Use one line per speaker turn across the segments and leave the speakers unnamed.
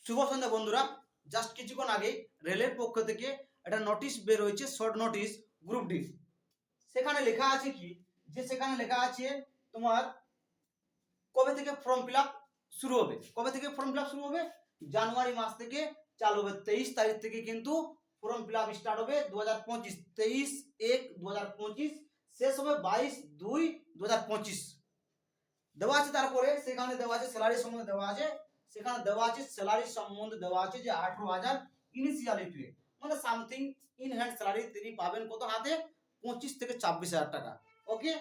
শুভ সন্ধ্যা বন্ধুরা। জাস্ট কিছুক্ষণ আগে রেলের পক্ষ থেকে একটা নোটিশ বের হয়েছে, শর্ট নোটিশ গ্রুপ ডি। সেখানে লেখা আছে কি, যে সেখানে লেখা আছে তোমার কবে থেকে ফর্ম ফিল আপ শুরু হবে। কবে থেকে ফর্ম ফিল আপ শুরু হবে? জানুয়ারি মাস থেকে চালু হবে। 23 তারিখ থেকে কিন্তু ফর্ম ফিল আপ স্টার্ট হবে 2025, 23/1/2025, শেষ হবে 22/2/2025। দেওয়া আছে, তারপরে সেখানে দেওয়া আছে স্যালারি সম্বন্ধে দেওয়া আছে। সেখানে দেওয়া আছে স্যালারি সম্বন্ধে দেওয়া আছে যে 18,000 ইনিশিয়ালি পে, মানে সামথিং ইন হ্যান্ড স্যালারি তিনি পাবেন কত হাতে? 25 থেকে 26,000 টাকা। ওকে,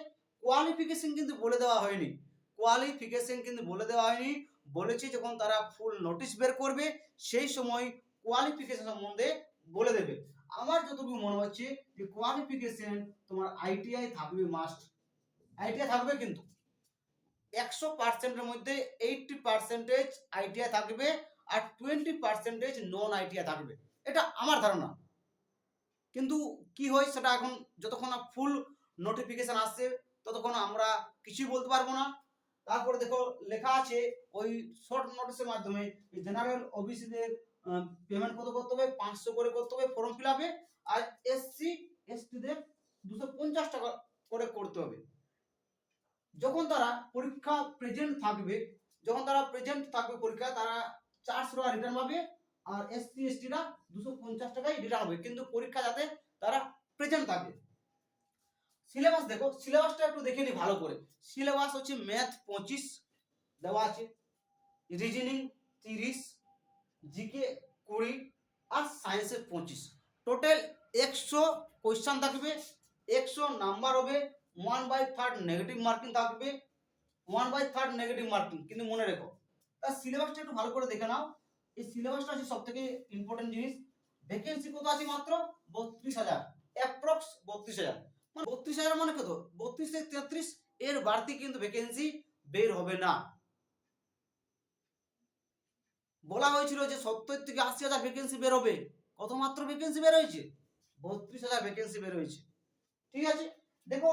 কোয়ালিফিকেশন কিন্তু বলে দেওয়া হয়নি। কোয়ালিফিকেশন কিন্তু বলে দেওয়া হয়নি। বলেছে যখন তারা ফুল নোটিশ বের করবে সেই সময় কোয়ালিফিকেশন সম্বন্ধে বলে দেবে। আমার যতটুকু মনে হচ্ছে যে কোয়ালিফিকেশন তোমার আইটিআই থাকবে, মাস্ট আইটিআই থাকবে, কিন্তু 100%-এর মধ্যে 80% আইটিআই থাকবে আর 20% নন আইটিআই থাকবে। এটা আমার ধারণা, কিন্তু কি হয় সেটা এখন যতক্ষণ না ফুল নোটিফিকেশন আসছে ততক্ষণ আমরা কিছুই বলতে পারবো না। তারপরে দেখো লেখা আছে ওই শর্ট নোটিশের মাধ্যমে জেনারেল ওবিসিদের পেমেন্ট কত করতে হবে? 500 করে করতে হবে ফর্ম ফিল আপে। আর এসসি এসটিদের 250 টাকা করে করতে হবে। যখন তারা পরীক্ষা প্রেজেন্ট থাকবে, পরীক্ষা, তারা 400 টাকা রিটার্ন পাবে। আর এসসি এসটিরা 250 টাকায় রিটার্ন হবে, কিন্তু পরীক্ষা যাতে তারা প্রেজেন্ট থাকে। সিলেবাস দেখো, সিলেবাসটা একটু দেখে নি ভালো করে। সিলেবাস হচ্ছে ম্যাথ 25 দেওয়া আছে, রিজনিং 30, জিকে 20 আর সায়েন্সের 25। টোটাল 100 কোয়েশ্চন থাকবে, 100 নাম্বার হবে। 1/3 নেগেটিভ মার্কিং থাকবে, 1/3 নেগেটিভ মার্কিং। কিন্তু মনে রেখো, তার সিলেবাসটা একটু ভালো করে দেখে নাও। এই সিলেবাসটা হচ্ছে সব থেকে ইম্পর্টেন্ট জিনিস। ভ্যাকেন্সি কত আছে? মাত্র 32,000, অ্যাপ্রক্স 32,000। মানে 32,000 মানে কত? 32 থেকে 33, এর বাড়তি কিন্তু ভ্যাকেন্সি বের হবে না। বলা হয়েছিল যে 70 থেকে 80,000 ভ্যাকেন্সি বের হবে। কত মাত্র ভ্যাকেন্সি বের হয়েছে? 32,000 ভ্যাকেন্সি বের হয়েছে। ঠিক আছে, দেখো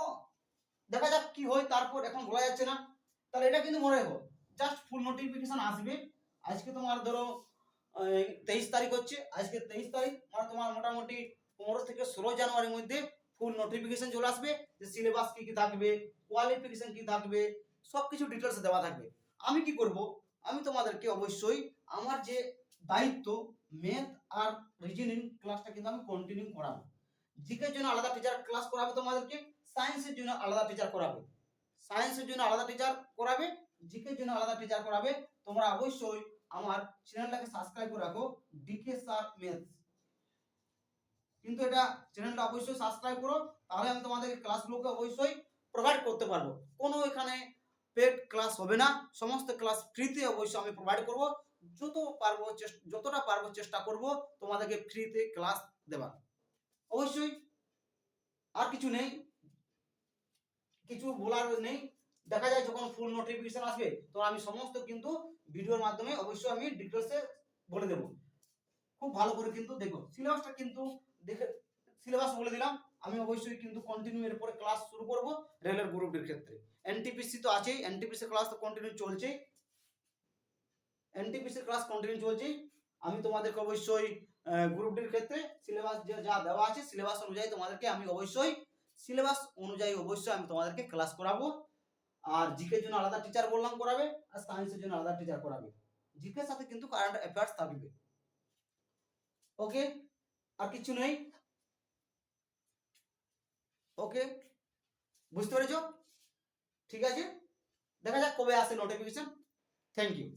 দেখা যাক কি হয়, তারপর এখন বলা যাচ্ছে না। তাহলে এটা কিন্তু মনে রেখো, জাস্ট ফুল নোটিফিকেশন আসবে। আজকে তোমার ধরো 23 তারিখ হচ্ছে, আজকে 23 তারিখ, মানে তোমার মোটামুটি 15 থেকে 16 জানুয়ারির মধ্যে ফুল নোটিফিকেশন চলে আসবে যে সিলেবাস কি কি থাকবে, কোয়ালিফিকেশন কি থাকবে, সবকিছু ডিটেলস দেওয়া থাকবে। আমি কি করব? আমি তোমাদেরকে অবশ্যই আমার যে দায়িত্ব, ম্যাথ আর রিজনিং ক্লাসটা কিন্তু আমি কন্টিনিউ করাবো। জিকের জন্য আলাদা টিচার ক্লাস করাবে তোমাদেরকে, সায়েন্সের জন্য আলাদা টিচার করাবে, জিকের জন্য আলাদা টিচার করাবে। তোমরা অবশ্যই আমার চ্যানেলটাকে সাবস্ক্রাইব করে রাখো, ডিকে স্যার ম্যাথস। কিন্তু এটা চ্যানেলটা অবশ্যই সাবস্ক্রাইব করো, তাহলে আমি তোমাদের ক্লাসগুলোকে অবশ্যই প্রোভাইড করতে পারবো। কোনো এখানে পেড ক্লাস হবে না, সমস্ত ক্লাস ফ্রিতে অবশ্যই আমি প্রোভাইড করব। যতটা পারবো চেষ্টা করব তোমাদেরকে ফ্রিতে ক্লাস দেওয়ার। অবশ্যই আর কিছু নেই, কিছু বলার নেই। দেখা যায় যখন ফুল নোটিফিকেশন আসবে তো আমি সমস্ত কিন্তু ভিডিওর মাধ্যমে অবশ্যই আমি ডিটেলসে বলে দেব। খুব ভালো করে কিন্তু দেখো সিলেবাসটা কিন্তু দেখে, সিলেবাস বলে দিলাম। আমি অবশ্যই কিন্তু কন্টিনিউ এর পরে ক্লাস শুরু করব রেলের গ্রুপের ক্ষেত্রে। এনটিপিসি তো আছেই, এনটিপিসি ক্লাস তো কন্টিনিউ চলছেই, আমি তোমাদেরকে অবশ্যই গ্রুপ ডির ক্ষেত্রে সিলেবাস যা দেওয়া আছে সিলেবাস অনুযায়ী আমি তোমাদেরকে ক্লাস করাবো। আর জিকের জন্য আলাদা টিচার বললাম করাবে, আর সায়েন্সের জন্য আলাদা টিচার করাবে। জিকের সাথে কিন্তু কারেন্ট অ্যাফেয়ার্স থাকবে। ওকে, আর কিছু নেই। ওকে, বুঝতে পেরেছো? ঠিক আছে, দেখা যাক কবে আসে নোটিফিকেশন। Thank you.